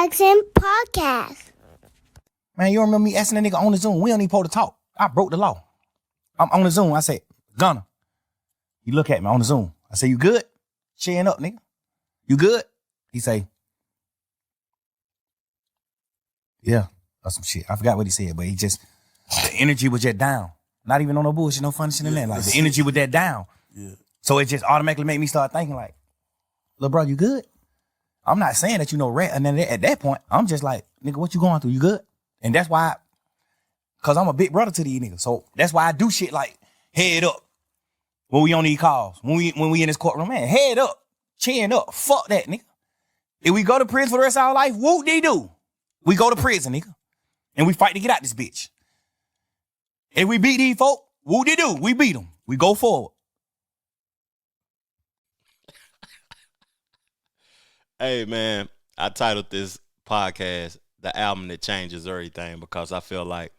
YFN Podcast. Man, you remember me asking that nigga on the Zoom? We don't even supposed to talk. I broke the law. I'm on the Zoom. I said, Gunner. He look at me on the Zoom. I say, you good? Cheering up, nigga. You good? He say, yeah, that's some shit. I forgot what he said, but he just, the energy was just down. Not even on no bullshit, no funny shit in that. Like, the energy was that down. Yeah. So it just automatically made me start thinking like, little bro, you good? I'm not saying that you know rat. And then at that point, I'm just like, nigga, what you going through? You good? And that's why, cause I'm a big brother to these niggas. So that's why I do shit like head up when we on these calls. When we in this courtroom, man, head up, chin up. Fuck that, nigga. If we go to prison for the rest of our life, Whoopty Doo. We go to prison, nigga. And we fight to get out this bitch. If we beat these folk, Whoopty Doo, we beat them. We go forward. Hey, man, I titled this podcast The Album That Changes Everything because I feel like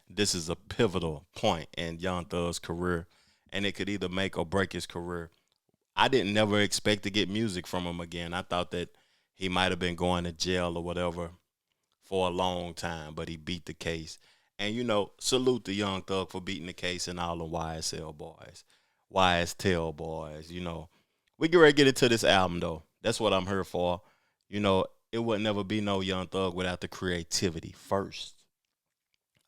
this is a pivotal point in Young Thug's career, and it could either make or break his career. I didn't never expect to get music from him again. I thought that he might have been going to jail or whatever for a long time, but he beat the case. And, you know, salute the Young Thug for beating the case and all the YSL boys, YSTL boys, you know. We get ready to get into this album, though. That's what I'm here for. You know, it would never be no Young Thug without the creativity first.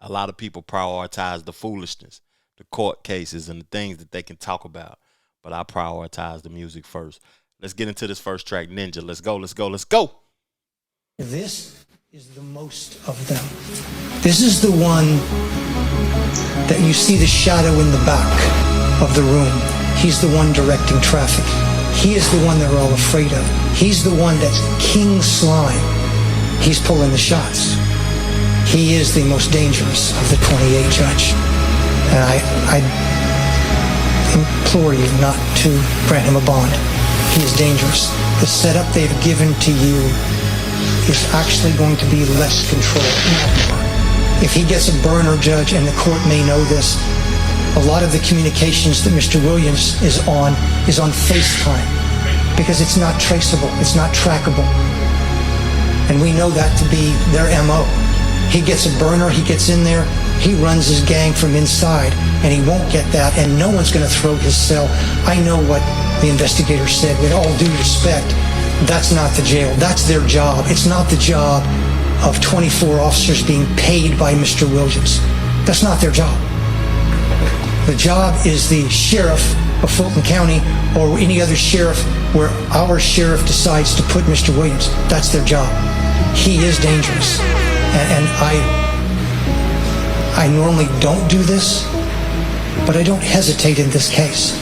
A lot of people prioritize the foolishness, the court cases, and the things that they can talk about. But I prioritize the music first. Let's get into this first track, Ninja. Let's go, let's go, let's go. This is the most of them. This is the one that you see the shadow in the back of the room. He's the one directing traffic. He is the one they're all afraid of. He's the one that's King Slime. He's pulling the shots. He is the most dangerous of the 28, Judge. And I implore you not to grant him a bond. He is dangerous. The setup they've given to you is actually going to be less control. If he gets a burner, Judge, and the court may know this, a lot of the communications that Mr. Williams is on FaceTime because it's not traceable, it's not trackable. And we know that to be their MO. He gets a burner, he gets in there, he runs his gang from inside, and he won't get that, and no one's gonna throw his cell. I know what the investigator said, with all due respect, that's not the jail, that's their job. It's not the job of 24 officers being paid by Mr. Williams. That's not their job. The job is the sheriff of Fulton County or any other sheriff where our sheriff decides to put Mr. Williams. That's their job. He is dangerous. And I normally don't do this, but I don't hesitate in this case.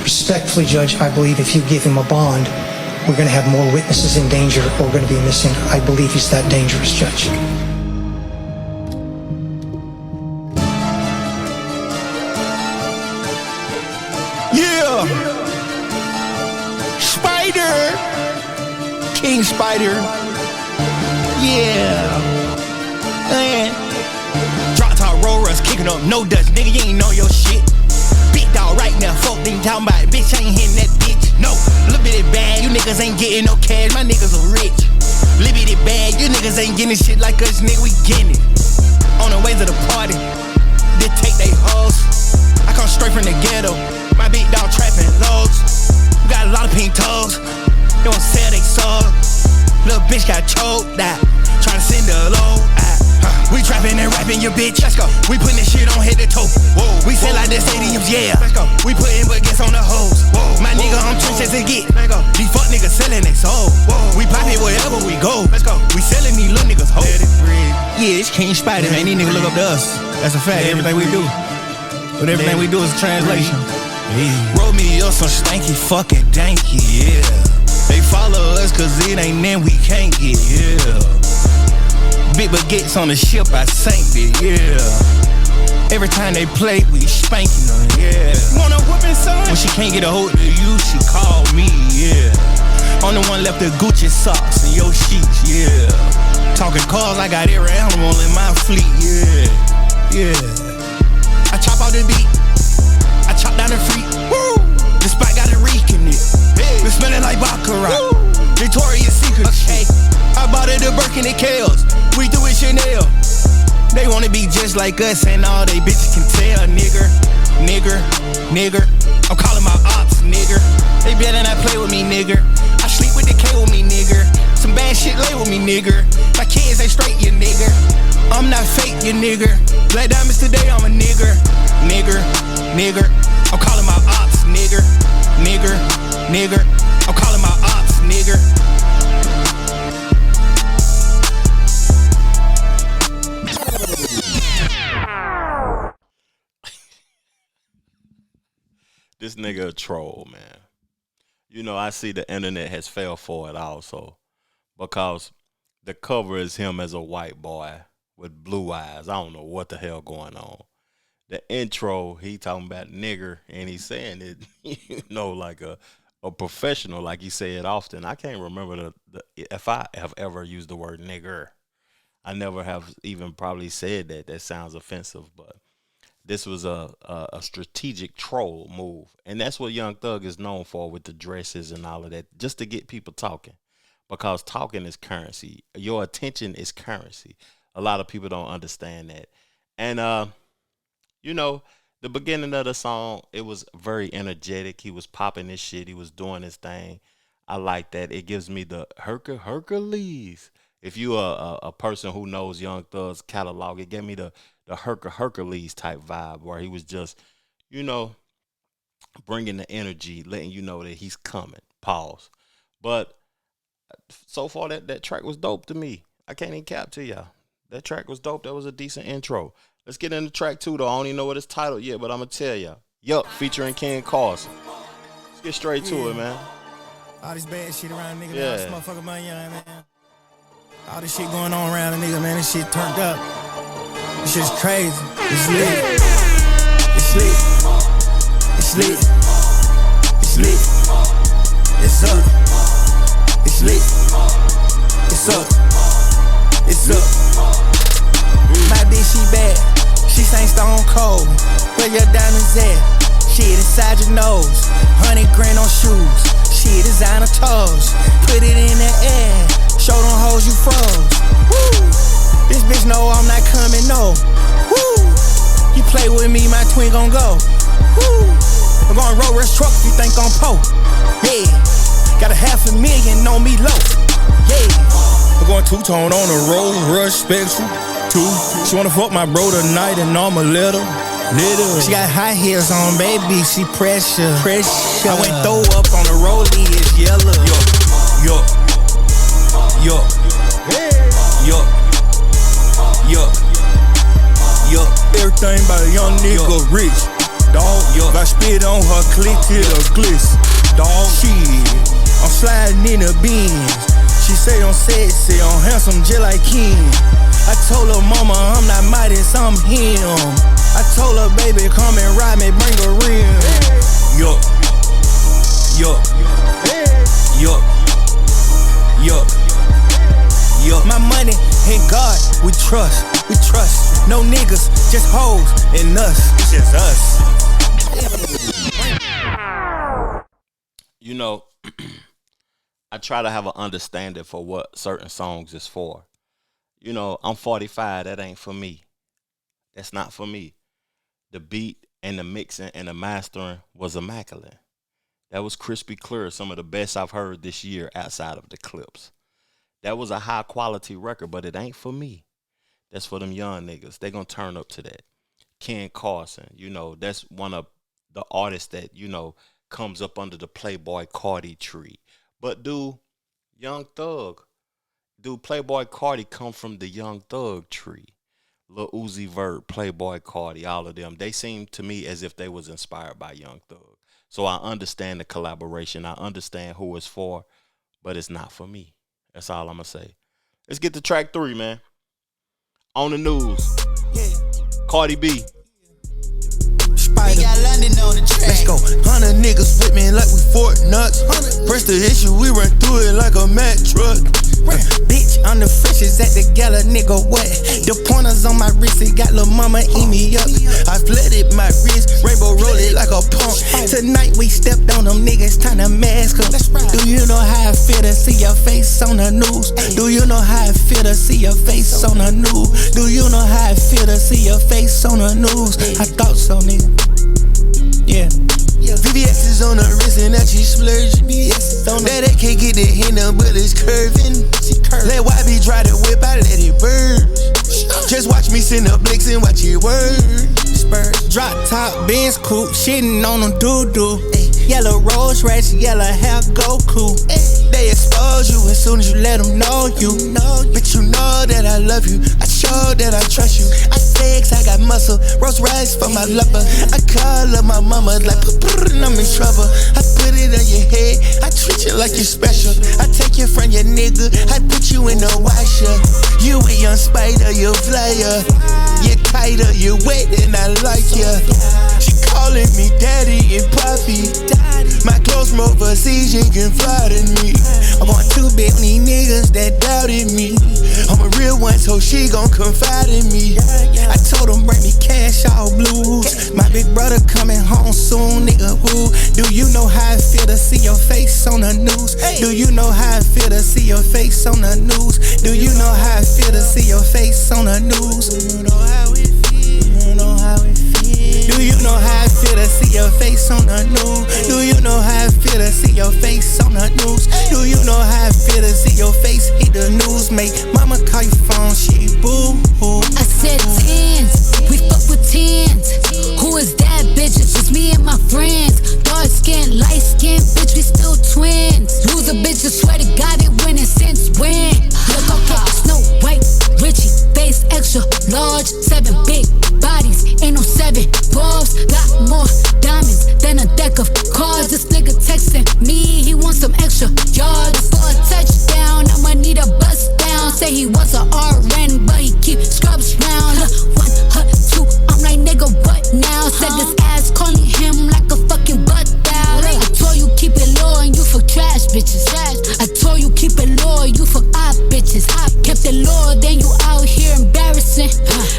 Respectfully, Judge, I believe if you give him a bond, we're going to have more witnesses in danger or we're going to be missing. I believe he's that dangerous, Judge. Yeah! Spider! King Spider! Yeah! Man! Drop top rollers, kicking up no dust, nigga, you ain't know your shit. Big dog right now, fuck they talking about it, bitch, I ain't hitting that bitch. No, little bit bad, you niggas ain't getting no cash, my niggas are rich. Little bit bad, you niggas ain't getting shit like us, nigga, we getting it. On the way to the party, they take they hoes. I come straight from the ghetto. My big dog trapping loads. We got a lot of pink toes. They won't sell they soul. Little bitch got choked out. Tryna send her low. We trapping and rapping your bitch. Let's go. We putting this shit on head to toe. Whoa. We sell like the stadiums, yeah. Let's go. We putting buckets on the hoes. Whoa. My nigga on trenches and get. Let's go. These fuck niggas selling they soul. Whoa. We pop it wherever we go. Let's go. We selling these little niggas hoes. Yeah, it's King Spider, man. These niggas look up to us. That's a fact. Everything we do. But everything we do is a translation. Yeah. Roll me up some stanky fucking danky, yeah. They follow us cause it ain't them we can't get, yeah. Big baguettes on the ship, I sank it, yeah. Every time they play, we spanking them, yeah. Want a whooping, son? When she can't get a hold of you, she call me, yeah. I'm the one left the Gucci socks and your sheets, yeah. Talking cars, I got every animal in my fleet, yeah. Yeah. I chop out the beat, I chop down the freak, woo. The spot got a reek in it, hey. It's smelling like Baccarat, Victoria's Secret, okay. I bought it a Birkin rockin' the Kales. We do it Chanel. They wanna be just like us, and all they bitches can tell, nigger. I'm calling my ops, nigger. They better not play with me, nigger. I sleep with the K with me, nigger. Some bad shit lay with me, nigger. My kids ain't straight, you nigger. I'm not fake, you nigger. Black diamonds today, I'm a nigger. I'm calling my ops, nigger. I'm calling my ops, nigger. This nigga a troll, man. You know, I see the internet has fell for it also, because the cover is him as a white boy with blue eyes. I don't know what the hell going on. The intro, he talking about nigger, and he's saying it, you know, like a professional, like he said often. I can't remember if I have ever used the word nigger. I never have even probably said that. That sounds offensive, but this was a strategic troll move. And that's what Young Thug is known for, with the dresses and all of that, just to get people talking, because talking is currency. Your attention is currency. A lot of people don't understand that. And, you know, the beginning of the song, it was very energetic. He was popping his shit. He was doing his thing. I like that. It gives me the Hercules. If you are a person who knows Young Thug's catalog, it gave me the Hercules type vibe, where he was just, you know, bringing the energy, letting you know that he's coming. Pause. But so far, that track was dope to me. I can't even cap to y'all. That track was dope. That was a decent intro. Let's get into track 2, though. I don't even know what it's titled yet, but I'm going to tell y'all. Yuck, featuring Ken Carson. Let's get straight to it, man. All this bad shit around nigga, Yeah. all this motherfucker money, man. All this shit going on around the nigga, man. This shit turned up. This shit's crazy. It's lit. It's lit. It's lit. It's lit. It's up. It's lit. It's up. It's up. My bitch, she bad. She sang Stone Cold. Where your diamonds at? Shit inside your nose. 100 grand on shoes. Shit designer toes. Put it in the air. Show them hoes you froze. Woo! This bitch know I'm not coming, no. Woo! You play with me, my twin gon' go. Woo! I'm going road rush truck if you think I'm po. Yeah. Got $500,000 on me low. Yeah. I'm going two-tone on a road rush spectrum. Two. She wanna fuck my bro tonight and I'ma let her. She got high heels on, baby. She pressure. I went throw up on the rollie, it's yellow. Yuck. Everything by a young nigga rich. Dog, if I spit on her click, it'll glitz. Dog, shit, I'm sliding in the beans. She say I'm sexy, I'm handsome just like Ken. I told her mama I'm not Midas, I'm him. I told her baby come and ride me, bring her in. Yuck. My money and God, we trust. No niggas, just hoes and us. It's just us. You know, I try to have an understanding for what certain songs is for. You know, I'm 45. That ain't for me. That's not for me. The beat and the mixing and the mastering was immaculate. That was crispy clear. Some of the best I've heard this year outside of the clips. That was a high quality record, but it ain't for me. That's for them young niggas. They gonna turn up to that. Ken Carson, you know, that's one of the artists that, you know, comes up under the Playboy Cardi tree. But do Playboy Cardi come from the Young Thug tree? Lil Uzi Vert, Playboy Cardi, all of them. They seem to me as if they was inspired by Young Thug. So I understand the collaboration. I understand who it's for, but it's not for me. That's all I'm going to say. Let's get to track 3, man. On the news. Yeah. Cardi B. Spider. We got London on the track. Let's go. 100 niggas with me like we Fort Nuts. Press the issue, we run through it like a Mack truck. Bitch, I'm the freshest at the gala, nigga, what? The pointers on my wrist, it got lil' mama eat me up. I flooded my wrist, rainbow roll it like a pump. Tonight we stepped on them niggas, time to mask up. Do you know how I feel to see your face on the news? Do you know how I feel to see your face on the news? Do you know how I feel to see your face on the news? I thought so, nigga. Yeah. VVS is on the wrist and that she splurging. That can't get the hint but it's curving. Let YB try to whip, I let it burn. Just watch me send up blicks and watch it work. Drop top, Benz coupe, shitting on them doo-doo. Yellow Rolls Royce, yellow hair Goku. They expose you as soon as you let them know you. Bitch, you know that I love you. I show that I trust you. I flex, I got muscle. Rolls Royce for my lover. I call up my mama like, I'm in trouble. I put it on your head. I treat you like you're special. I take you from your nigga. I put you in the washer. You a young spider, you flyer. You tighter, you wet, and I like ya. She calling me daddy and poppy. My clothes from overseas, you can fly to me. I'm on too big on these niggas that doubted me. I'm a real one, so she gon' confide in me. I told him bring me cash, all blues. My big brother coming home soon, nigga, who? Do you know how I feel to see your face on the news? Do you know how I feel to see your face on the news? Do you know how I feel to see your face on the news? Do you know how it feel? Do you know how it feel? Do you know how I feel to see your face on the news? Do you know how I feel to see your face on the news? Do you know how I feel to see your face hit the news? Make mama call your phone, she boo. I said tens, we fuck with tens. Who is that bitch? It's just me and my friends. Dark skin, light skin, bitch, we still twins. Loser bitch, I swear to God, it winning since when? Look, okay, Snow White, Richie, face extra large, 7 big bodies, ain't no 7 balls. Got more diamonds than a deck of cards. This nigga texting me, he wants some extra yards. For a touchdown, I'ma need a bust down. Say he was a RN, but he keep scrubs round. Look, 1, 2, I'm like, nigga, what now? Said this ass calling him like a fucking butt down. I told you keep it low and you for trash bitches. I told you keep it low, you for op bitches. Kept it low, then you out here embarrassing.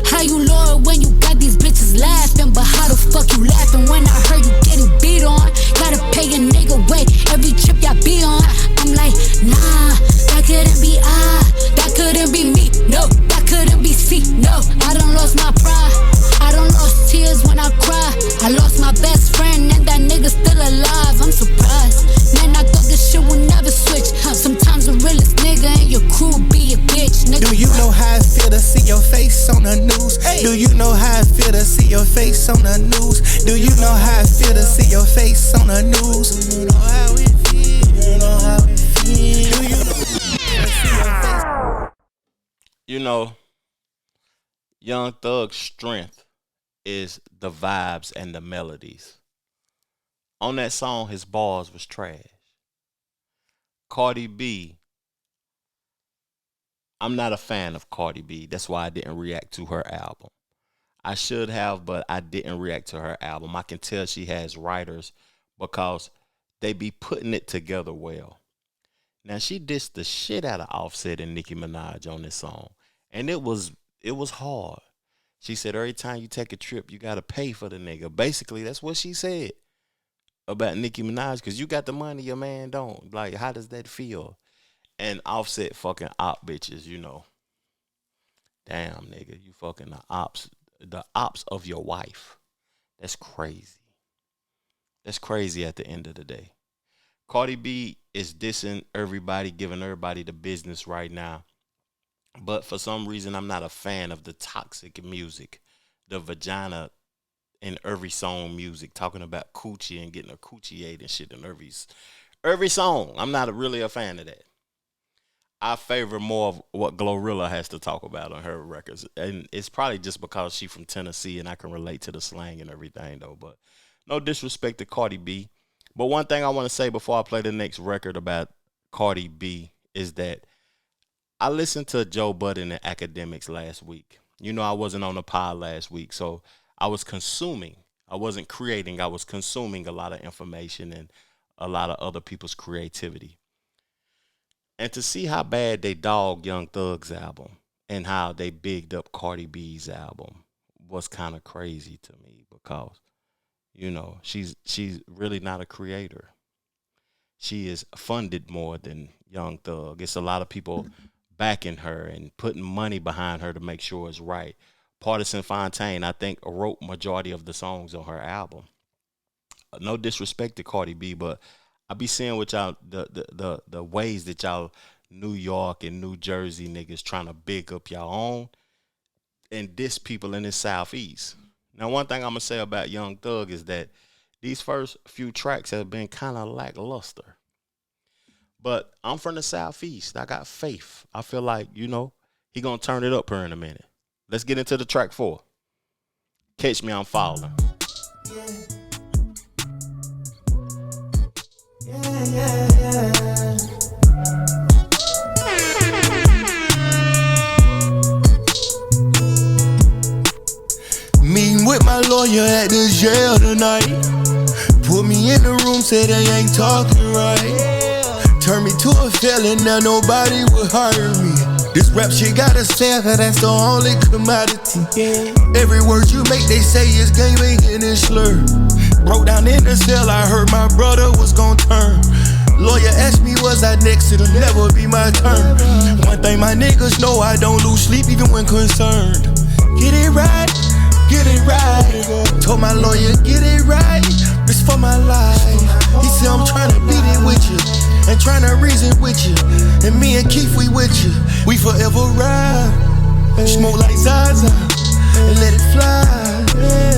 How you low when you got these bitches laughing? But how the fuck you laughing when I heard you getting beat on? Gotta pay a nigga way every trip y'all be on. I'm like, nah, that couldn't be I. That couldn't be me, no. That couldn't be C, no. I done lost my pride. I done lost tears when I cry. I lost my best friend and that nigga still alive. I'm surprised. Man, I thought this shit would never switch. Sometimes the realest nigga in your crew be a bitch, nigga. Do you know how I feel to see your face on the news? Do you know how I feel to see your face on the news? Do you know how I feel to see your face on the news? Do you know how it feel? Do you know how it feel? Do you know how I see your face? You know, Young Thug's strength is the vibes and the melodies. On that song, his bars was trash. Cardi B, I'm not a fan of Cardi B. That's why I didn't react to her album. I should have, but I didn't react to her album. I can tell she has writers because they be putting it together well. Now, she dissed the shit out of Offset and Nicki Minaj on this song. And it was hard. She said, every time you take a trip, you got to pay for the nigga. Basically, that's what she said about Nicki Minaj, because you got the money, your man don't. Like, how does that feel? And Offset fucking op bitches, you know. Damn, nigga, you fucking the ops of your wife. That's crazy. That's crazy at the end of the day. Cardi B is dissing everybody, giving everybody the business right now. But for some reason, I'm not a fan of the toxic music, the vagina in every song music, talking about coochie and getting a coochie ate and shit in every song. I'm not really a fan of that. I favor more of what Glorilla has to talk about on her records. And it's probably just because she's from Tennessee and I can relate to the slang and everything, though. But no disrespect to Cardi B. But one thing I want to say before I play the next record about Cardi B is that I listened to Joe Budden and Academics last week. You know, I wasn't on the pod last week, so I was consuming I wasn't creating. I was consuming a lot of information and a lot of other people's creativity. And to see how bad they dogged Young Thug's album and how they bigged up Cardi B's album was kind of crazy to me because, you know, she's really not a creator. She is funded more than Young Thug. It's a lot of people backing her and putting money behind her to make sure it's right. Partisan Fontaine, I think, wrote majority of the songs on her album. No disrespect to Cardi B, but I be seeing what y'all the ways that y'all New York and New Jersey niggas trying to big up y'all own and diss people in the Southeast. Now, one thing I'm gonna say about Young Thug is that these first few tracks have been kind of lackluster. But I'm from the Southeast. I got faith. I feel like, you know, he gonna turn it up here in a minute. Let's get into the track 4. Catch Me, I'm Falling. Meeting with my lawyer at the jail tonight. Put me in the room, said they ain't talking right. Turn me to a felon, now nobody will hire me. This rap shit gotta sell, cause that's the only commodity. Every word you make, they say is gangbanging and slur. Broke down in the cell, I heard my brother was gon' turn. Lawyer asked me, was I next? It'll never be my turn. One thing my niggas know, I don't lose sleep even when concerned. Get it right, get it right. Told my lawyer, get it right. It's for my life. He said, I'm tryna beat it with you and tryna reason with you. And me and Keith, we with you. We forever ride. Smoke like Zaza and let it fly.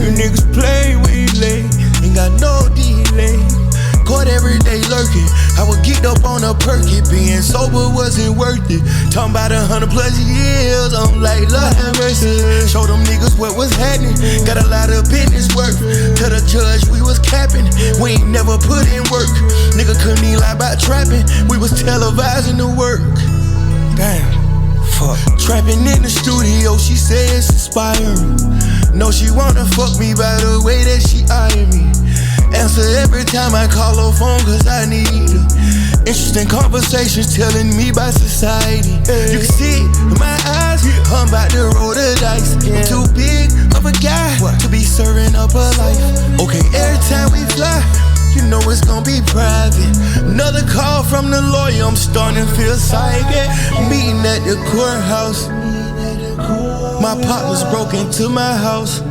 You niggas play, we late. Ain't got no delay. Court every day lurking. I would get up on a perky. Being sober wasn't worth it. Talking about 100+ years. I'm like, Lord have mercy. Show them niggas what was happening. Got a lot of business work. Tell the judge we was capping. We ain't never put in work. Nigga couldn't even lie about trapping. We was televising the work. Damn. Fuck. Trapping in the studio, she said it's inspiring. No, she wanna fuck me by the way that she eyeing me. Answer every time I call her phone cause I need her. Interesting conversations telling me about society. You can see it in my eyes, I'm about to roll the dice. I'm too big of a guy to be serving up a life. Okay, every time we fly, you know it's gonna be private. Another call from the lawyer, I'm starting to feel psychic. Meeting at the courthouse. My partner's broke into my house.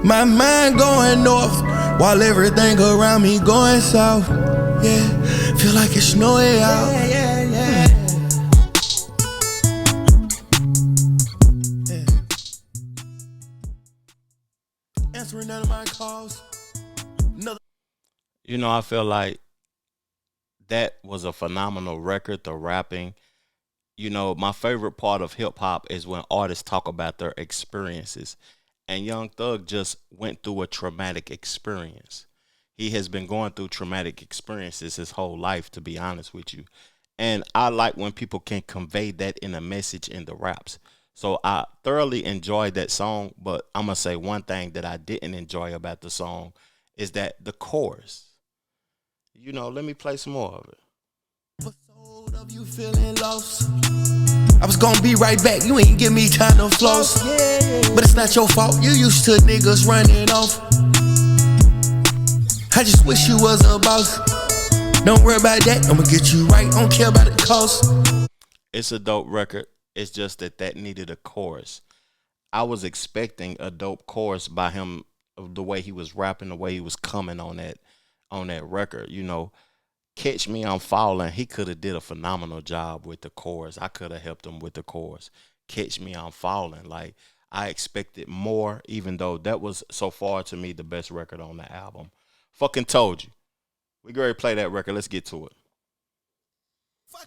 My mind going north while everything around me going south. Yeah, feel like it's no way out. Yeah. Answering none of my calls. You know, I feel like that was a phenomenal record, the rapping. You know, my favorite part of hip hop is when artists talk about their experiences. And Young Thug just went through a traumatic experience. He has been going through traumatic experiences his whole life, to be honest with you. And I like when people can convey that in a message in the raps. So I thoroughly enjoyed that song, but I'm going to say one thing that I didn't enjoy about the song is that the chorus. You know, let me play some more of it. Episode of you feeling lost. I was gonna be right back, you ain't give me time to floss. But it's not your fault, you used to niggas running off. I just wish you was a boss. Don't worry about that, I'ma get you right, don't care about the cost. It's a dope record, it's just that needed a chorus. I was expecting a dope chorus by him, the way he was rapping, the way he was coming on that record, you know. Catch Me, I'm Falling. He could have did a phenomenal job with the chorus. I could have helped him with the chorus. Catch Me, I'm Falling. Like, I expected more, even though that was so far to me the best record on the album. Fucking told you. We ready to play that record. Let's get to it. I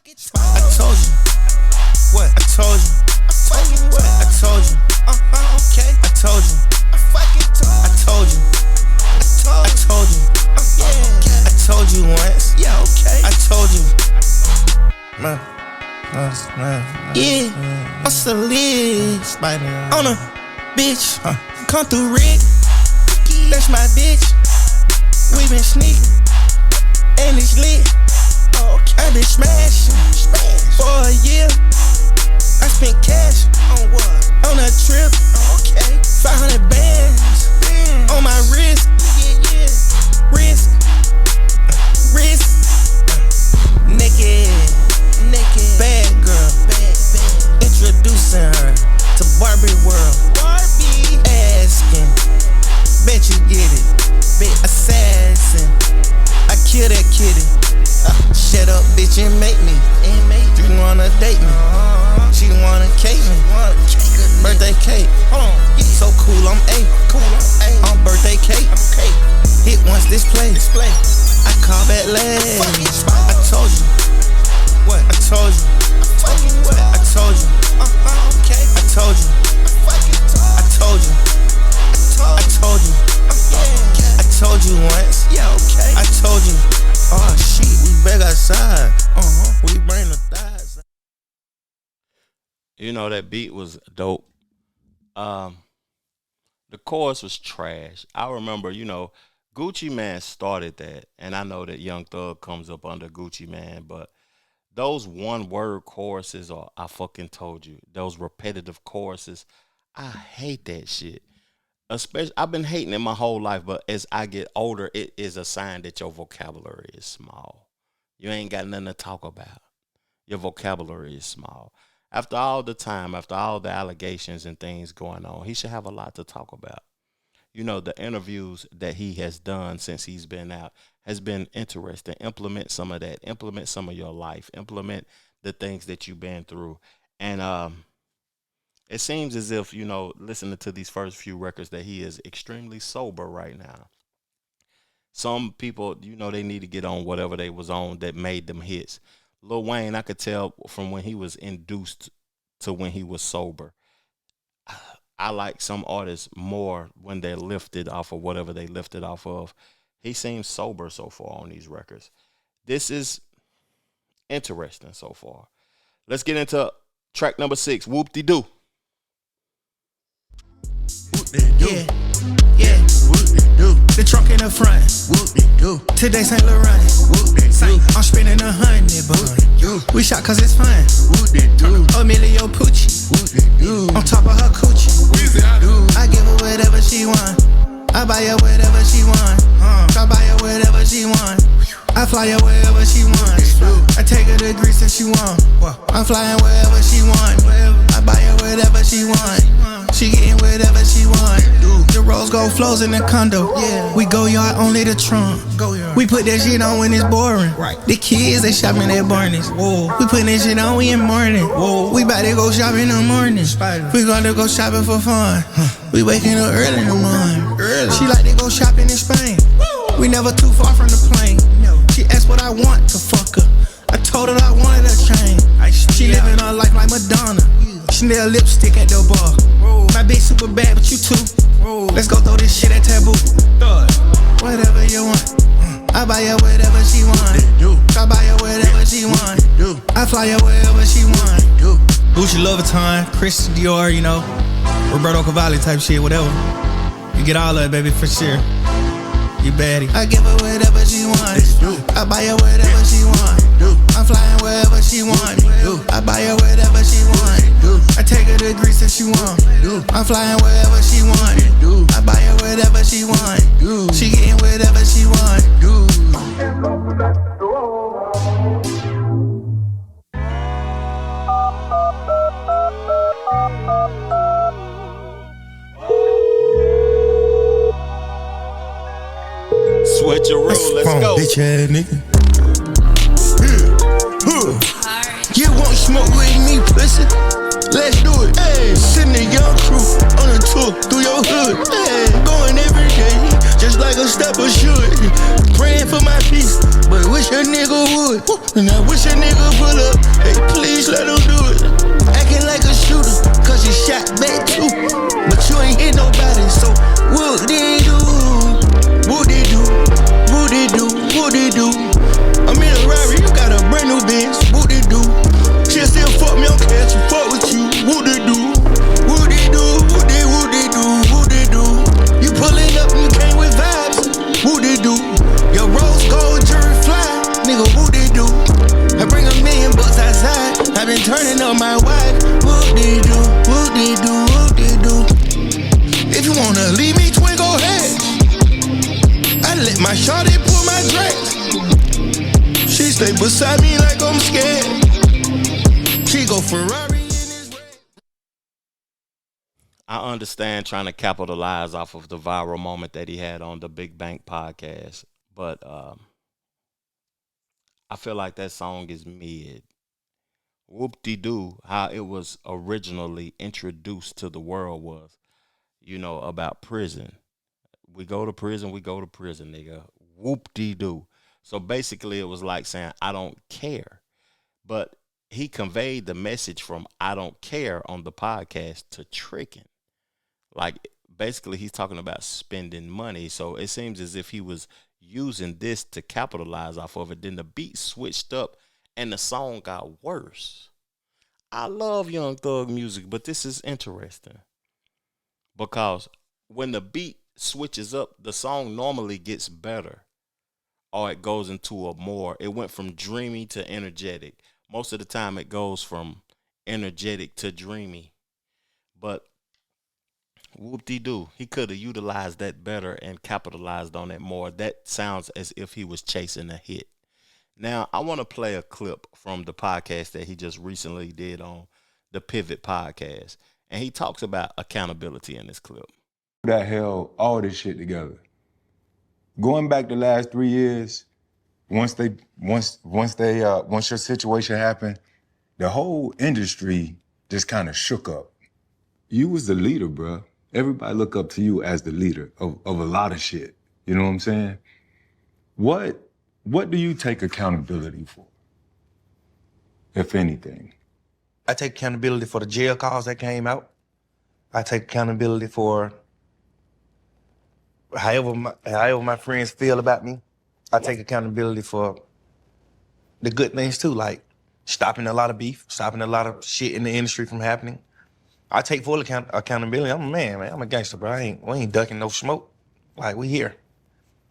told you. What? I told you. What? I told you. Okay. I told you. I told you. I told you. I told you once. Yeah, okay. I told you. Yeah. What's the list? On a bitch. Come through Rick. That's my bitch. We been sneaking, and it's lit. I been smashing for a year. I spent cash on what? On a trip. 500 bands on my wrist. Wrist. Naked. Bad girl. Introducing her to Barbie world. Asking. Bet you get it. Assassin. I kill that kitty. Shut up, bitch, and make me. She wanna date me. She wanna cake me. Birthday cake. So cool, I'm A. On birthday cake. Hit once, display. I call back last. I told you. What? I told you. I told you. I told you. I told you. I told you. I told you once. I told you. Oh shit, we back outside. We bring the thighs. You know, that beat was dope. The chorus was trash. I remember, you know, Gucci Mane started that, and I know that Young Thug comes up under Gucci Mane, but those one-word choruses, or I fucking told you, those repetitive choruses, I hate that shit. Especially, I've been hating it my whole life, but as I get older, it is a sign that your vocabulary is small. You ain't got nothing to talk about. Your vocabulary is small. After all the time, after all the allegations and things going on, he should have a lot to talk about. You know, the interviews that he has done since he's been out has been interesting. Implement some of that. Implement some of your life. Implement the things that you've been through. And it seems as if, you know, listening to these first few records, that he is extremely sober right now. Some people, you know, they need to get on whatever they was on that made them hits. Lil Wayne, I could tell from when he was induced to when he was sober. I like some artists more when they're lifted off of whatever they lifted off of. He seems sober so far on these records. This is interesting so far. Let's get into track number 6, Whoopty Doo. Yeah. The trunk in the front. Today St. Laurent. I'm spending 100, but we shot cause it's fun. Emilio Pucci on top of her coochie. I give her whatever she want. I buy her whatever she want. I buy her whatever she want. I fly her wherever she wants. I take her to Greece if she want. I'm flying wherever she want. I buy her whatever she want. She getting whatever she want. The rose gold flows in the condo. We go yard, only the trunk. We put that shit on when it's boring. The kids, they shopping at Barney's. We put that shit on, we in morning. We bout to go shopping in the morning. We gonna go shopping for fun. We waking up early in the morning. She like to go shopping in Spain. We never too far from the plane. She asked what I want to fuck her. I told her I wanted a chain. She living her life like Madonna. Chanel lipstick at the bar. My bitch super bad, but you too. Let's go throw this shit at Taboo. Whatever you want. I buy her whatever she want. I buy her whatever she want. I fly her wherever she want. Gucci Louboutin, Christian Dior, you know, Roberto Cavalli type shit, whatever. You get all of it, baby, for sure. You baddie. I give her whatever she wants. I buy her whatever she wants. I'm flying wherever she wants. I buy her whatever she wants. I take her to Greece if she wants. I'm flying wherever she wants. I buy her whatever she wants. She getting whatever she wants. Sweat your roll, let's go. Bitch ass nigga. You won't smoke with me, pussy? Let's do it. Hey, send a young crew on a tour through your hood. Hey, going every day, just like a stepper should. Praying for my peace, but wish a nigga would. And I wish a nigga pull up. Hey, please let him do it. Acting like a shooter, cause you shot back too. But you ain't hit nobody, so what they do? Whoopty Doo, Whoopty Doo, Whoopty Doo. I'm in a Rari, you got a brand new Benz. Whoopty Doo. She still fuck me, don't care, she fuck with you. Whoopty Doo, Whoopty Doo, Whoopty Doo, Whoopty Doo. You pulling up, you came with turning up my wife. Whoopty Doo, Whoopty Doo, Whoopty Doo. If you wanna leave me twin, go ahead. I let my shawty pull my dress. She stay beside me like I'm scared. She go Ferrari in this way. I understand trying to capitalize off of the viral moment that he had on the Big Mack podcast, but I feel like that song is mid. Whoopty Doo, how it was originally introduced to the world was, about prison. We go to prison, nigga. Whoopty Doo. So basically it was like saying, I don't care. But he conveyed the message from I don't care on the podcast to tricking. Like, basically he's talking about spending money. So it seems as if he was using this to capitalize off of it. Then the beat switched up and the song got worse. I love Young Thug music, but this is interesting because when the beat switches up, the song normally gets better or it goes into it went from dreamy to energetic. Most of the time it goes from energetic to dreamy, but Whoopty Doo, he could have utilized that better and capitalized on it more. That sounds as if he was chasing a hit. Now, I want to play a clip from the podcast that he just recently did on the Pivot podcast. And he talks about accountability in this clip. That held all this shit together. Going back the last 3 years, once your situation happened, the whole industry just kind of shook up. You was the leader, bro. Everybody look up to you as the leader of a lot of shit. You know what I'm saying? What do you take accountability for, if anything? I take accountability for the jail calls that came out. I take accountability for however my friends feel about me. I take accountability for the good things too, like stopping a lot of beef, stopping a lot of shit in the industry from happening. I take full accountability. I'm a man. I'm a gangster, bro. We ain't ducking no smoke. Like, we here.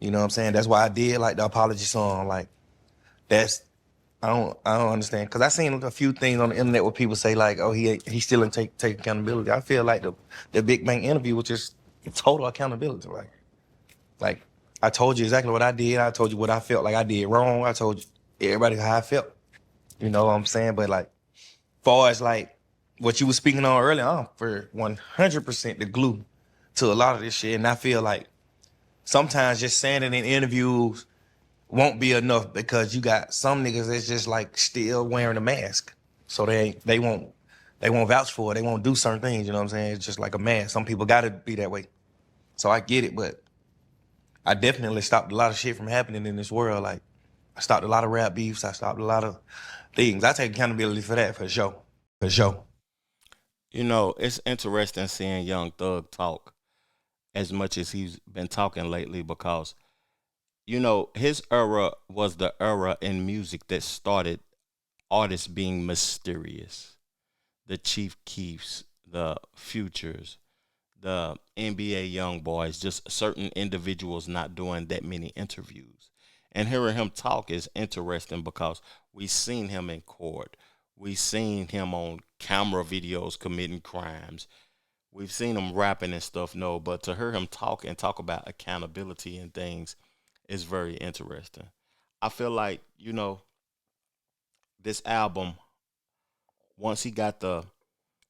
You know what I'm saying? That's why I did like the apology song. Like, I don't understand. Cause I seen a few things on the internet where people say like, oh, he still didn't take accountability. I feel like the Big Mack interview was just total accountability. Like I told you exactly what I did. I told you what I felt like I did wrong. I told you everybody how I felt. You know what I'm saying? But like, far as like what you were speaking on earlier, I'm for 100% the glue to a lot of this shit. And I feel like sometimes just saying it in interviews won't be enough because you got some niggas that's just like still wearing a mask. So they won't vouch for it. They won't do certain things, you know what I'm saying? It's just like a mask. Some people gotta be that way. So I get it, but I definitely stopped a lot of shit from happening in this world. Like, I stopped a lot of rap beefs. I stopped a lot of things. I take accountability for that, for sure. For sure. You know, it's interesting seeing Young Thug talk as much as he's been talking lately because, you know, his era was the era in music that started artists being mysterious. The Chief Keefs, the Futures, the NBA young boys, just certain individuals not doing that many interviews. And hearing him talk is interesting because we've seen him in court. We've seen him on camera videos committing crimes. We've seen him rapping and stuff, but to hear him talk and talk about accountability and things is very interesting. I feel like, you know, this album, once he got the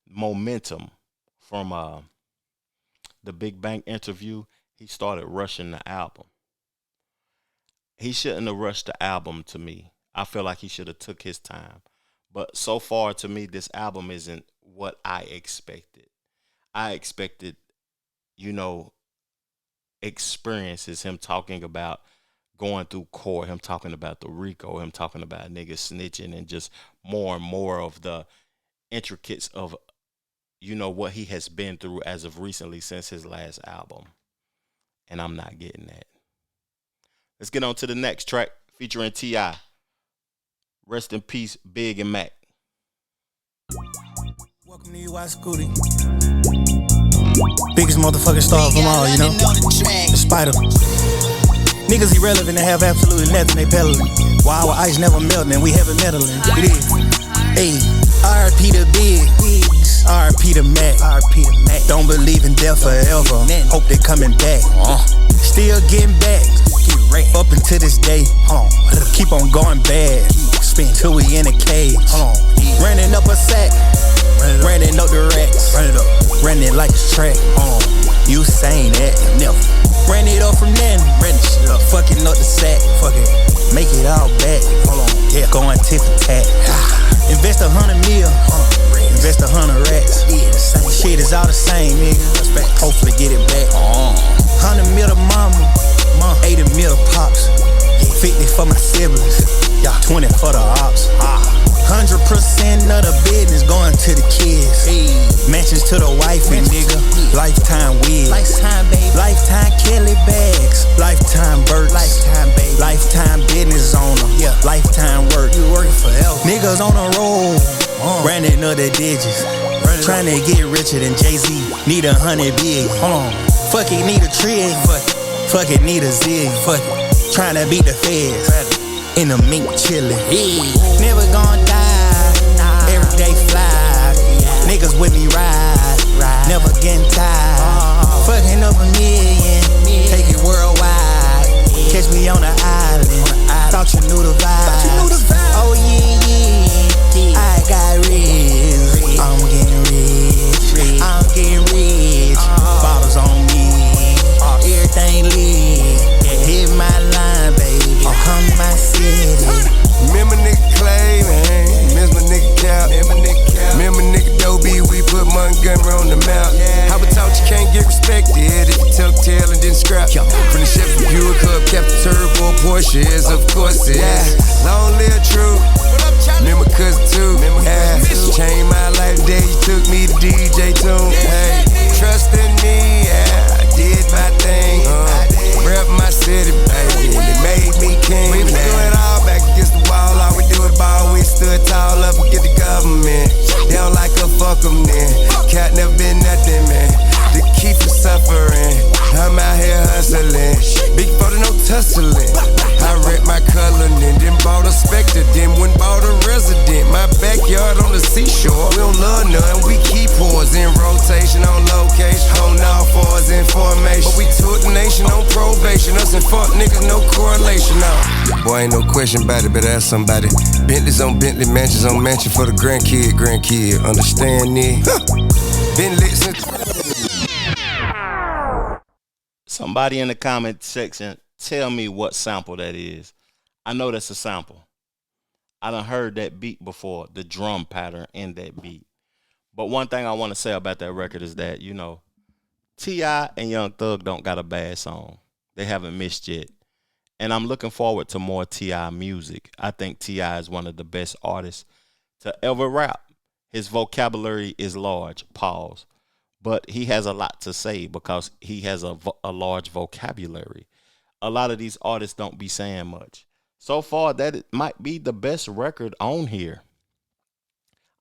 momentum from the Big Mack interview, he started rushing the album. He shouldn't have rushed the album to me. I feel like he should have took his time. But so far, to me, this album isn't what I expected. I expected, you know, experiences, him talking about going through court, him talking about the RICO, him talking about niggas snitching, and just more and more of the intricacies of, you know, what he has been through as of recently since his last album. And I'm not getting that. Let's get on to the next track featuring T.I. Rest in peace, Big and Mac. Welcome to UY SCUTI. Biggest motherfucking star from all, you know? The Spider. Niggas irrelevant and have absolutely nothing they peddling. While our ice never melting and we heavy metaling. It is. Hey. R.I.P. to Biggs, R.I.P. to Mack, R.I.P. to Mack. Don't believe in death forever, hope they coming back. Still getting back, up until this day. Keep on going bad, till we in a cage. Running up a sack, running up the racks, running like a track. You saying that? Never. Ran it up from then, fucking up the sack, make it all back. Going tit for tat. Invest 100 mil, invest 100 racks. Shit is all the same, nigga. Hopefully get it back. 100 mil to mama, 80 mil to pops, 50 for my siblings, 20 for the ops. 100% of the business going to the kids. Mansions to the wifey, nigga. Lifetime wigs. Lifetime baby. Lifetime Kelly bags. Lifetime Burks. Lifetime baby. Lifetime business owner. Yeah. Lifetime work. You working forever. Niggas on the road. Running up the digits. Trying to get richer than Jay-Z. Need 100 billion. Fuck it, need a trig. Fuck it, need a zig. Trying to beat the feds. In a mink chillin'. Never gon' die. Every day fly. Niggas with me ride. Never getting tired. Fucking up a million. Take it worldwide. Catch me on the island. Thought you knew the vibes. Oh yeah. I got rich. I'm getting rich. I'm getting rich. Bottles on me. Everything lit. Hit my line, baby. Come to my city. Remember nigga Clay, man. Miss my nigga Cap. Remember nigga Dobie, we put Montgomery on the map. How we taught you can't get respected if you tell the tale and then scrap. From the Chevy Buick Hub, Captain Turbo, Porsches, of course it is. Long live true. Remember cousin too. Changed my life the day you took me to DJ Tune. Hey, trust in me, I did my thing. Rep my city, baby, and it made me king. We was doing all back against the wall, all we do is ball. We stood tall up against the government. They don't like us, fuck them then. Cat never been nothing, man. To keep from suffering, I'm out here hustling. Big photo, no tussling. I wrecked my color and then bought a Spectre, then went bought a Resident. My backyard on the seashore, we don't love none. We keep whores in rotation, on location, on all fours in formation. But we took the nation on probation. Us and fuck niggas, no correlation, no. Boy, ain't no question about it, better ask somebody. Bentleys on Bentley, mansions on mansion for the grandkid. Understand me? Been lit since. Somebody in the comment section, tell me what sample that is. I know that's a sample. I done heard that beat before, the drum pattern in that beat. But one thing I want to say about that record is that, you know, T.I. and Young Thug don't got a bad song. They haven't missed yet. And I'm looking forward to more T.I. music. I think T.I. is one of the best artists to ever rap. His vocabulary is large, pause. But he has a lot to say because he has a large vocabulary. A lot of these artists don't be saying much. So far, that it might be the best record on here.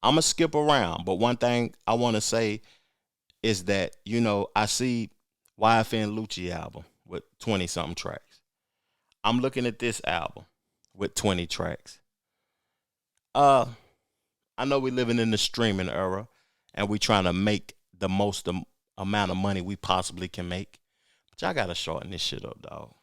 I'm going to skip around. But one thing I want to say is that, you know, I see YFN Lucci album with 20-something tracks. I'm looking at this album with 20 tracks. I know we're living in the streaming era and we trying to make the most amount of money we possibly can make. But y'all got to shorten this shit up, dog.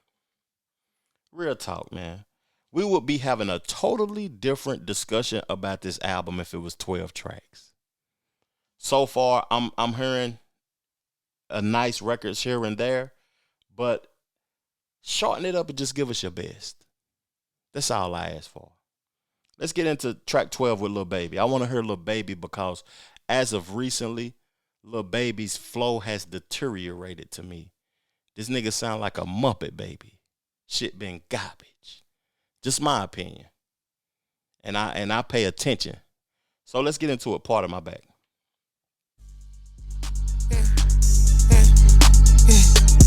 Real talk, man. We would be having a totally different discussion about this album if it was 12 tracks. So far, I'm hearing a nice records here and there, but shorten it up and just give us your best. That's all I ask for. Let's get into track 12 with Lil Baby. I want to hear Lil Baby because as of recently, Lil Baby's flow has deteriorated to me. This nigga sound like a Muppet baby. Shit been garbage. Just my opinion. And I pay attention. So let's get into it. Part of my back.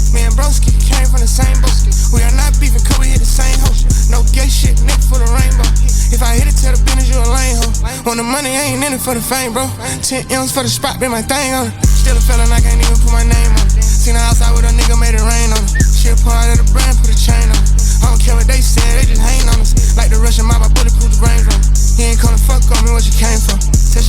Me and broski came from the same boat. We are not beefing, cause we hit the same hoe. No gay shit, neck for the rainbow. If I hit it, tell the business you a lame hoe. Want the money, I ain't in it for the fame, bro. 10 M's for the spot, been my thing on it. Still a feeling I can't even put my name on it. Seen the outside with a nigga, made it rain on it. Shit part of the brand, put a chain on it. I don't care what they said, they just hang on us. Like the Russian mob, I bulletproof the brains on it. He ain't come to fuck on me, what you came for. Tell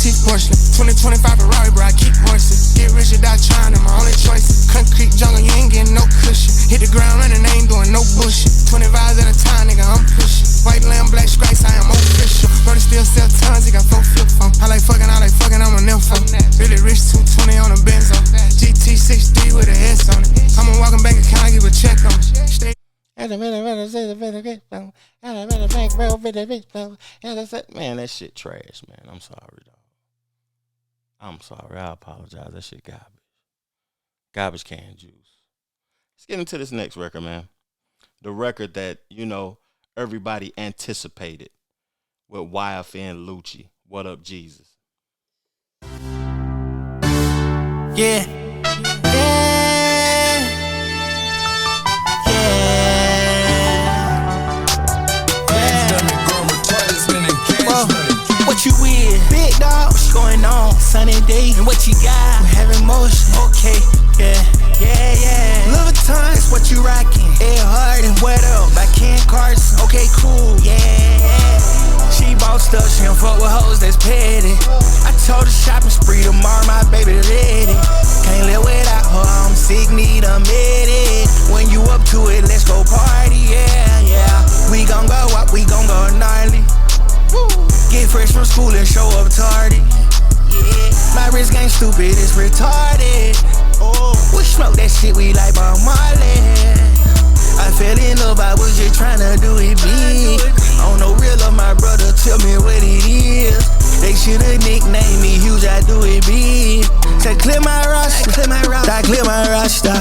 teeth porcelain. 2025 Ferrari, bro, I keep horses. Get rich or die trying, my only choices. Concrete jungle, you ain't getting no cushion. Hit the ground running, I ain't doing no bullshit. 20 vibes at a time, nigga, I'm pushing. White lamb, black stripes, I am official. Brody still sell tons, he got 4 flip phone. I like fucking, I'm a nympho. Really rich, 220 on a Benzo. GT63 with a S on it. I'm a walking bank account, I give a check on it. Stay. Man, that shit trash, man. I'm sorry, dog. I'm sorry. I apologize. That shit garbage. Garbage can juice. Let's get into this next record, man. The record that, everybody anticipated with YFN Lucci. Whaddup Jesus. Yeah. What you with? Big dog, what's going on? Sunny day, and what you got? I'm having motion, okay, yeah. Louis Vuitton, that's what you rockin'. Ed Hard and what up? By Ken Carson, okay, cool, yeah. She bossed up, she don't fuck with hoes, that's petty. I told her shopping spree tomorrow, my baby ready. Can't live without her, I'm sick, need a medic. When you up to it, let's go party, yeah. We gon' go up, we gon' go gnarly. Get fresh from school and show up tardy. Yeah, my wrist game stupid, it's retarded. Oh, we smoke that shit, we like Bob Marley. I fell in love, I was just tryna do it big. I don't know real of my brother, tell me what it is. They should've nicknamed me huge, I do it big. Say clear my roster, I clear my roster.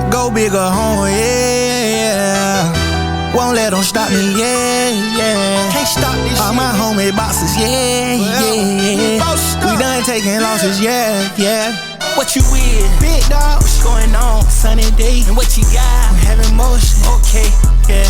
Go big or home, yeah. Won't let them stop me, yeah. Can't stop this all shit. My homie bosses, yeah. We done taking losses, yeah. What you with? Big dog, what's going on? Sunny day, and what you got? I'm having motion, okay, yeah.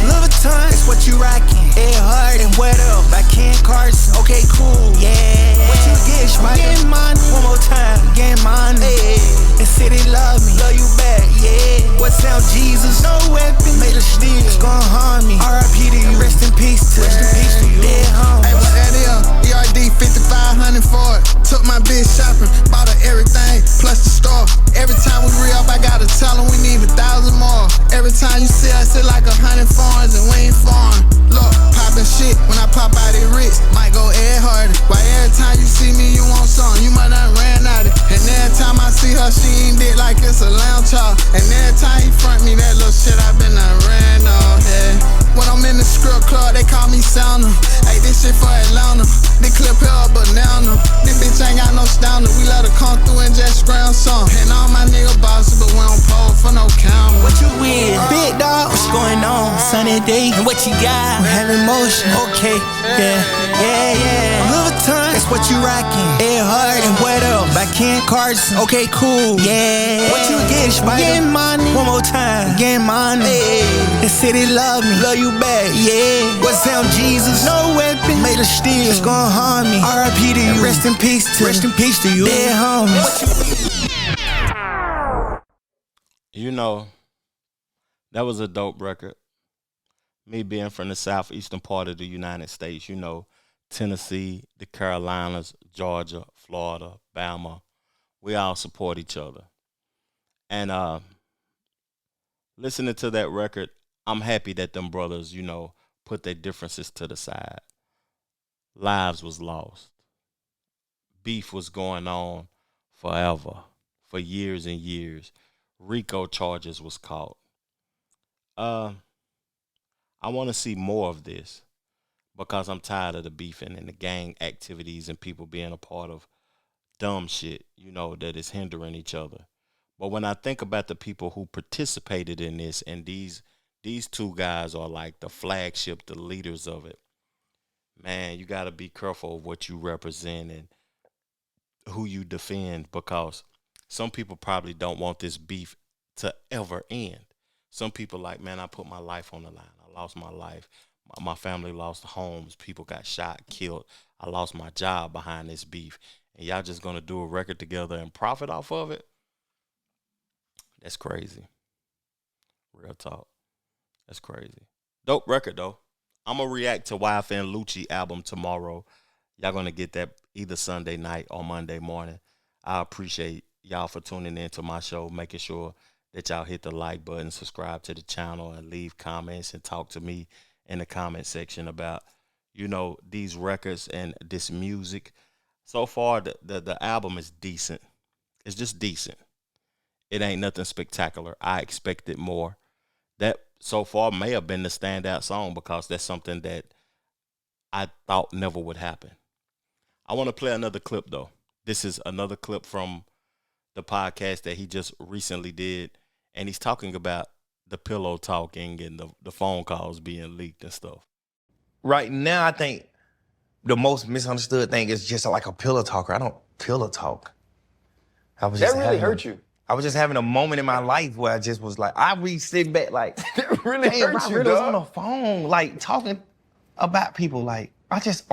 Louis Vuitton, that's what you rockin'. Ed Hard and what up? By Ken Carson, okay, cool, yeah. What you get, Spider? Getting money, one more time, getting money. The city love me, love you back, yeah. What's up, Jesus? No weapon, made a steal. It's gon' harm me. R.I.P. to you, rest in peace to you. Dead home. Hey, what that is? ERD 5500 for it. Took my bitch shopping, bought her everything, plus the store. Every time we re-up, I gotta tell them we need 1,000 more. Every time you see us, it's like 100 foreigns and we ain't foreign. Look, poppin' shit, when I pop out it rich, might go Ed Hardy. Why every time you see me, you want something, you might not ran out it. And every time I see her, she ain't dick like it's a lounge child. And every time he front me that little shit, I been done ran off, yeah. When I'm in the script club, they call me Sounder. Hey, this shit for Atlanta. This clip here a banana. This bitch ain't got no stounder. We let her come through and just scram some. And all my nigga bosses, but we don't pole for no camera. What you with? Big dog, what's going on? Sunny day, and what you got? I'm having motion, okay, yeah. Louis Vuitton, that's what you rockin'. Ed Hard and what up? By Ken Carson, okay, cool, yeah. What you get, Spider? Getting money, one more time, getting money. The city love me, love you back, yeah. What's up, Jesus? No weapon, made a steal. It's gon' harm me. R.I.P. to you, rest in peace to you. Dead homies. That was a dope record. Me being from the southeastern part of the United States, Tennessee, the Carolinas, Georgia, Florida, Bama, we all support each other. And listening to that record, I'm happy that them brothers, put their differences to the side. Lives was lost. Beef was going on forever, for years and years. RICO charges was caught. I want to see more of this because I'm tired of the beefing and the gang activities and people being a part of dumb shit, that is hindering each other. But when I think about the people who participated in this, and these two guys are like the flagship, the leaders of it, man, you got to be careful of what you represent and who you defend, because some people probably don't want this beef to ever end. Some people like, man, I put my life on the line. I lost my life. My family lost homes. People got shot, killed. I lost my job behind this beef. And y'all just going to do a record together and profit off of it? That's crazy. Real talk. That's crazy. Dope record, though. I'm going to react to YFN Lucci album tomorrow. Y'all gonna get that either Sunday night or Monday morning. I appreciate y'all for tuning in to my show, making sure that y'all hit the like button, subscribe to the channel, and leave comments and talk to me in the comment section about, you know, these records and this music. So far, the album is decent. It's just decent. It ain't nothing spectacular. I expected more. That so far may have been the standout song because that's something that I thought never would happen. I want to play another clip, though. This is another clip from the podcast that he just recently did, and he's talking about the pillow talking and the phone calls being leaked and stuff. Right now, I think the most misunderstood thing is just like a pillow talker. I don't pillow talk. I was that just really hurt you. I was just having a moment in my life where I just was like, I be sitting back like, That really damn, hurt I you, really was dog. on the phone, like talking about people. Like, I just,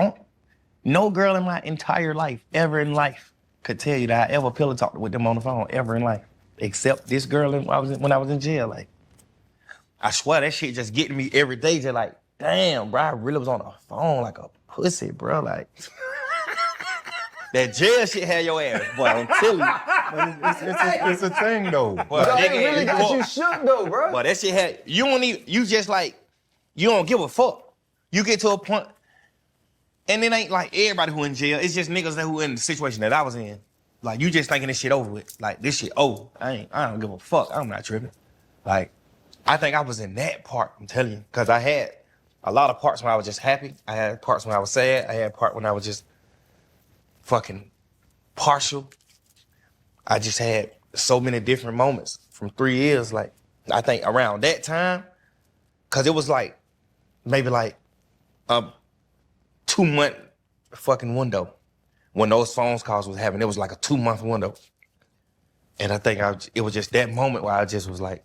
no girl in my entire life, ever in life, could tell you that I ever pillow talked with them on the phone, ever in life. Except this girl when I was in jail. Like, I swear that shit just getting me every day. Just like, damn, bro, I really was on the phone like a pussy, bro. Like, that jail shit had your ass, boy. I'm telling you. It's a thing though. Boy, Dog, it nigga, really got you shook though, bro. Boy, that shit had, you just like, you don't give a fuck. You get to a point, and it ain't like everybody who in jail. It's just niggas that who in the situation that I was in. Like, you just thinking this shit over with. Like, this shit over. I don't give a fuck. I'm not tripping. Like, I think I was in that part, I'm telling you. Because I had a lot of parts when I was just happy. I had parts when I was sad. I had part when I was just fucking partial. I just had so many different moments from 3 years. Like, I think around that time, because it was like, maybe like a 2-month fucking window. When those phone calls was happening, it was like a 2-month window. And I think it was just that moment where I just was like,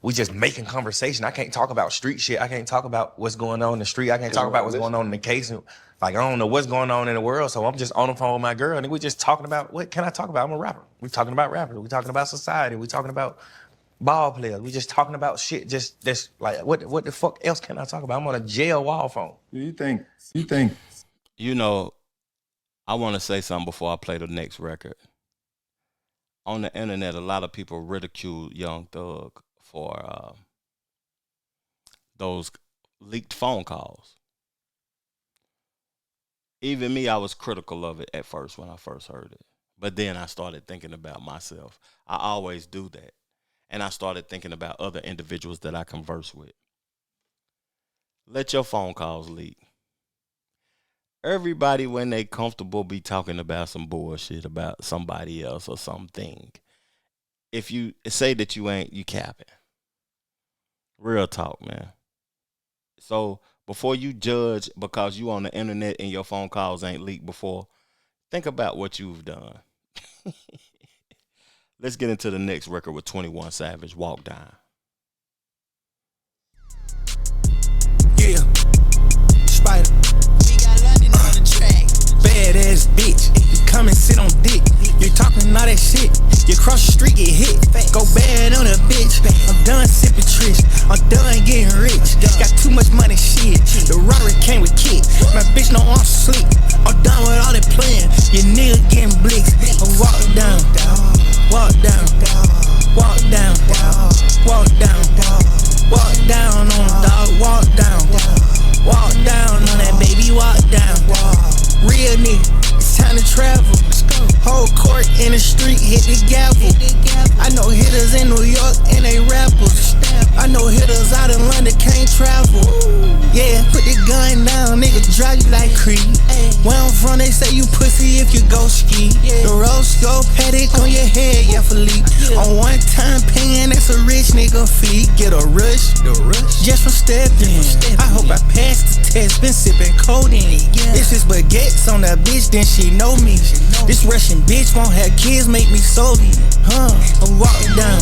we just making conversation. I can't talk about street shit. I can't talk about what's going on in the street. I can't talk about what's going on in the case. Like, I don't know what's going on in the world, so I'm just on the phone with my girl, and we just talking about, what can I talk about? I'm a rapper. We talking about rappers. We talking about society. We talking about ball players. We just talking about shit. Just like, what the fuck else can I talk about? I'm on a jail wall phone. You think? You know, I want to say something before I play the next record. On the internet, a lot of people ridicule Young Thug for those leaked phone calls. Even me, I was critical of it at first when I first heard it. But then I started thinking about myself. I always do that. And I started thinking about other individuals that I converse with. Let your phone calls leak. Everybody, when they comfortable, be talking about some bullshit about somebody else or something. If you say that you ain't, you capping. Real talk, man. So before you judge because you on the internet and your phone calls ain't leaked before, think about what you've done. Let's get into the next record with 21 Savage, Walk Down. Yeah, Spider. We got London on the track. Badass bitch, you come and sit on dick. You talking all that shit, you cross the street, get hit. Go bad on a bitch, I'm done sipping trish. I'm done getting rich, got too much money, shit. The Rari came with kick, my bitch know I'm sleep. I'm done with all that playing, your nigga getting blicks. I walk down, walk down, walk down, walk down, walk down on dog, walk down, walk down on that baby, walk down. Real nigga, it's time to travel. Whole court in the street, hit the gavel. I know hitters in New York and they rappers. I know hitters out in London can't travel. Yeah, put the gun down, nigga, drive you like Creed. Where I'm from, they say you pussy if you go ski. The rose gold paddock on your head, yeah, Philippe. On one time paying, that's a rich nigga fee. Get a rush, just from stepping. I hope I passed the test, been sipping codeine. It's just baguettes on that bitch, then she know me. This Russian bitch won't have kids, make me solely. I walk down,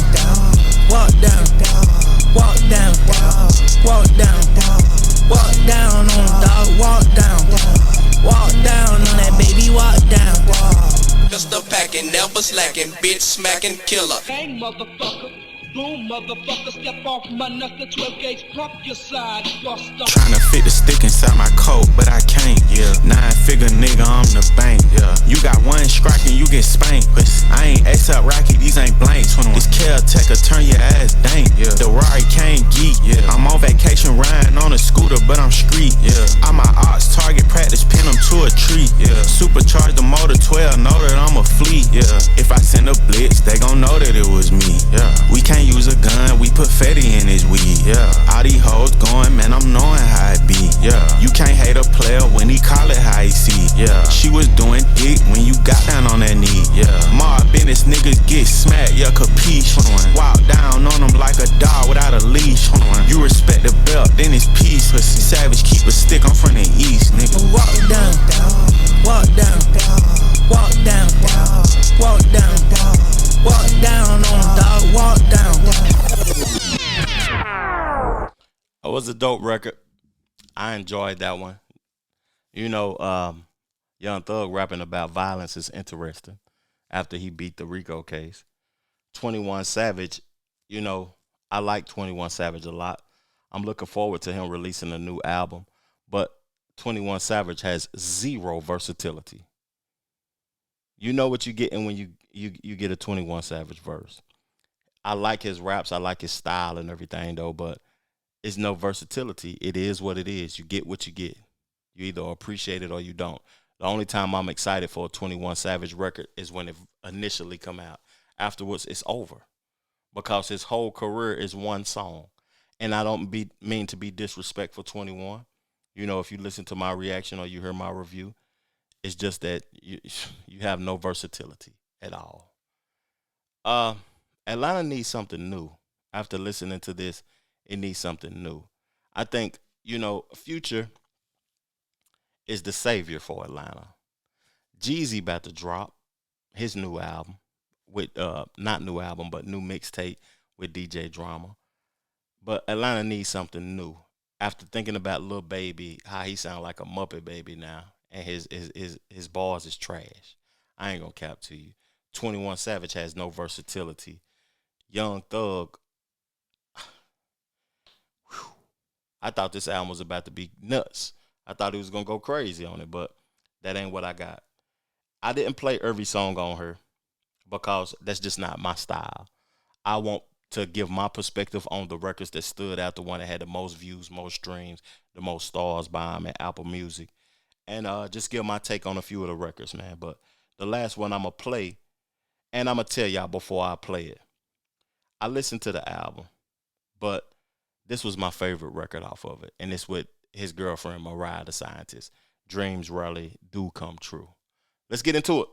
walk down, walk down, walk down, walk down on dog, walk down on that baby, walk down. Just a packing, never slacking, bitch smacking killer. Bang, motherfucker. boom, motherfucker, step off my nuts, the 12 gauge pump your side, bust up. Tryna fit the stick inside my coat, but I can't, yeah. 9-figure nigga, I'm the bank, yeah. You got one strike and you get spanked, but I ain't ASAP Rocky, these ain't blanks. This caretaker turn your ass dank, yeah. The Rari can't geek, yeah. I'm on vacation riding on a scooter, but I'm street, yeah. All my ops target practice, pin them to a tree, yeah. Supercharge the motor 12, know that I'm a fleet, yeah. If I send a blitz, they gon' know that it was me, yeah. We can't use a gun, we put Fetty in his weed, yeah. All these hoes going, man, I'm knowing how it be, yeah. You can't hate a player when he call it how he see, yeah. She was doing dick when you got down on that knee, yeah. Mob business niggas get smacked, yeah, capiche. Walk down on them like a dog without a leash. You respect the belt, then it's peace. Pussy savage, keep a stick, I'm from the east, nigga. Walk down, walk down, walk down, walk down, walk down on dog, walk down. It was a dope record. I enjoyed that one. You know, Young Thug rapping about violence is interesting after he beat the Rico case. 21 Savage, you know, I like 21 Savage a lot. I'm looking forward to him releasing a new album, but 21 Savage has zero versatility. You know what you're getting when you get a 21 Savage verse. I like his raps, I like his style and everything though, but it's no versatility. It is what it is. You get what you get. You either appreciate it or you don't. The only time I'm excited for a 21 Savage record is when it initially come out. Afterwards, it's over because his whole career is one song. And I don't mean to be disrespectful 21. You know, if you listen to my reaction or you hear my review, it's just that you have no versatility at all. Atlanta needs something new. After listening to this, it needs something new. I think, you know, Future is the savior for Atlanta. Jeezy about to drop his new album with not new album, but new mixtape with DJ Drama. But Atlanta needs something new. After thinking about Lil Baby, how he sound like a Muppet Baby now, and his bars is trash. I ain't gonna cap to you. 21 Savage has no versatility. Young Thug, I thought this album was about to be nuts. I thought he was gonna go crazy on it, but that ain't what I got. I didn't play every song on her because that's just not my style. I want to give my perspective on the records that stood out, the one that had the most views, most streams, the most stars by him at Apple Music, and just give my take on a few of the records, man. But the last one I'm going to play, and I'm going to tell y'all before I play it, I listened to the album, but this was my favorite record off of it, and it's with his girlfriend, Mariah The Scientist. Dreams rarely do come true. Let's get into it.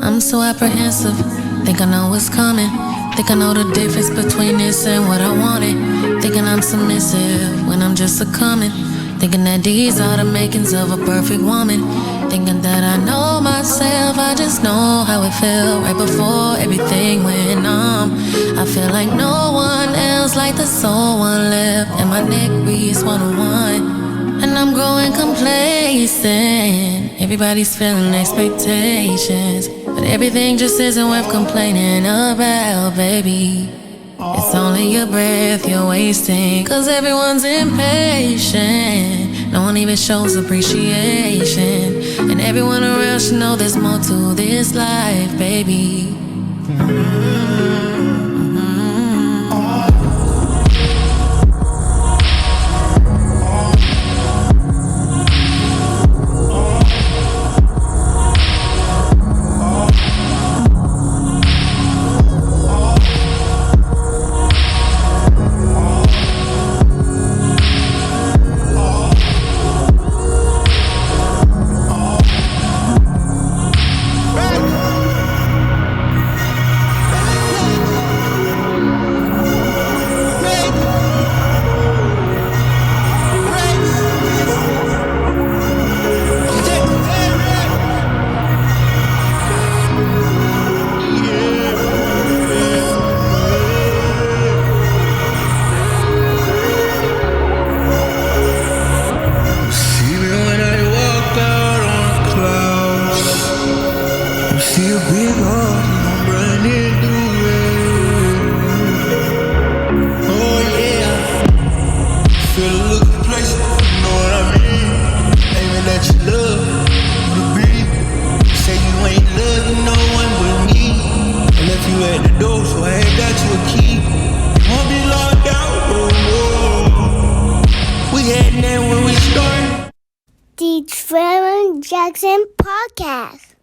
I'm so apprehensive, think I know what's coming. Think I know the difference between this and what I wanted. Thinking I'm submissive when I'm just succumbing. Thinking that these are the makings of a perfect woman. Thinking that I know myself, I just know how it felt right before everything went I feel like no one else, like the soul one left, and my neck reads 101. And I'm growing complacent. Everybody's feeling expectations, but everything just isn't worth complaining about, baby. It's only your breath you're wasting, 'cause everyone's impatient. No one even shows appreciation, and everyone around should know there's more to this life, baby. a big heart, I'm running through it. Oh yeah. Feel a look at places, you know what I mean? Aiming at your love, you the breathe. Say you ain't loving no one but me. I left you at the door, so I ain't got you a key. Won't be locked out, oh no. We had that when we started. The Trevor Jackson Podcast.